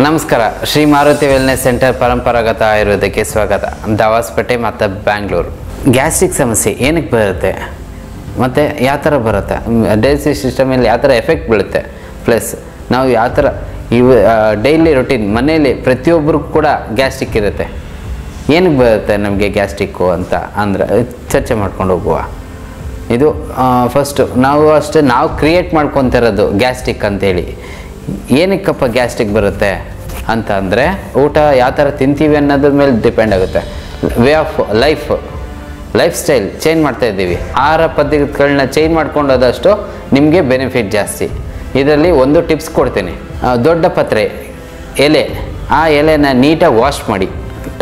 ನಮಸ್ಕಾರ. Shri Maruti wellness centre ಪರಂಪರಾಗತ ಆಯುರ್ವೇದಕ್ಕೆ ಸ್ವಾಗತ. ದಾವಾಸ್ಪೇಟೆ ಮತ್ತು ಬ್ಯಾಂಗ್ಳೂರು. ಗ್ಯಾಸ್ಟ್ರಿಕ್ ಸಮಸ್ಯೆ ಏನಕ್ಕೆ ಬರುತ್ತೆ ಮತ್ತು ಯಾವ ಥರ ಬರುತ್ತೆ, ಡೈಜೆಸ್ಟಿವ್ ಸಿಸ್ಟಮಲ್ಲಿ ಯಾವ ಥರ ಎಫೆಕ್ಟ್ ಬೀಳುತ್ತೆ, ಪ್ಲಸ್ ನಾವು ಯಾವ ಥರ ಡೈಲಿ ರೊಟೀನ್ ಮನೆಯಲ್ಲಿ ಪ್ರತಿಯೊಬ್ಬರಿಗೂ ಕೂಡ ಗ್ಯಾಸ್ಟ್ರಿಕ್ ಇರುತ್ತೆ. ಏನಕ್ಕೆ ಬರುತ್ತೆ ನಮಗೆ ಗ್ಯಾಸ್ಟ್ರಿಕ್ಕು ಅಂತ ಅಂದರೆ ಚರ್ಚೆ ಮಾಡ್ಕೊಂಡು ಹೋಗುವ. ಇದು ಫಸ್ಟು ನಾವು ಕ್ರಿಯೇಟ್ ಮಾಡ್ಕೊತಿರೋದು ಗ್ಯಾಸ್ಟ್ರಿಕ್ ಅಂತೇಳಿ. ಏನಕ್ಕಪ್ಪ ಗ್ಯಾಸ್ಟ್ರಿಕ್ ಬರುತ್ತೆ ಅಂತ ಅಂದರೆ ಊಟ ಯಾವ ಥರ ತಿಂತೀವಿ ಅನ್ನೋದ್ರ ಮೇಲೆ ಡಿಪೆಂಡ್ ಆಗುತ್ತೆ. Way of life style change ಮಾಡ್ತಾ ಇದ್ದೀವಿ. ಆಹಾರ ಪದ್ಧತಿಗಳನ್ನ ಚೇಂಜ್ ಮಾಡ್ಕೊಂಡೋದಷ್ಟು ನಿಮಗೆ ಬೆನಿಫಿಟ್ ಜಾಸ್ತಿ. ಇದರಲ್ಲಿ ಒಂದು ಟಿಪ್ಸ್ ಕೊಡ್ತೀನಿ. ದೊಡ್ಡ ಪತ್ರೆ ಎಲೆ, ಆ ಎಲೆನ ನೀಟಾಗಿ ವಾಶ್ ಮಾಡಿ,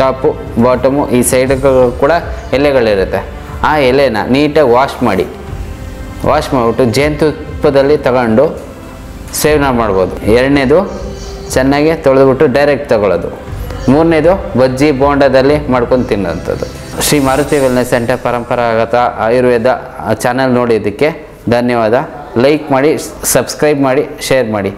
ಟಾಪು ಬಾಟಮು ಈ ಸೈಡ್ ಕೂಡ ಎಲೆಗಳಿರುತ್ತೆ. ಆ ಎಲೆನ ನೀಟಾಗಿ ವಾಶ್ ಮಾಡಿಬಿಟ್ಟು ಜೇನುತುಪ್ಪದಲ್ಲಿ ತಗೊಂಡು ಸೇವನೆ ಮಾಡ್ಬೋದು. ಎರಡನೇದು ಚೆನ್ನಾಗಿ ತೊಳೆದ್ಬಿಟ್ಟು ಡೈರೆಕ್ಟ್ ತಗೊಳ್ಳೋದು. ಮೂರನೇದು ಬಜ್ಜಿ ಬೋಂಡದಲ್ಲಿ ಮಾಡ್ಕೊಂಡು ತಿನ್ನೋಂಥದ್ದು. ಶ್ರೀ ಮಾರುತಿ ವೆಲ್ನೆಸ್ ಸೆಂಟರ್ ಪರಂಪರಾಗತ ಆಯುರ್ವೇದ ಚಾನಲ್ ನೋಡಿದ್ದಕ್ಕೆ ಧನ್ಯವಾದ. ಲೈಕ್ ಮಾಡಿ, ಸಬ್ಸ್ಕ್ರೈಬ್ ಮಾಡಿ, ಶೇರ್ ಮಾಡಿ.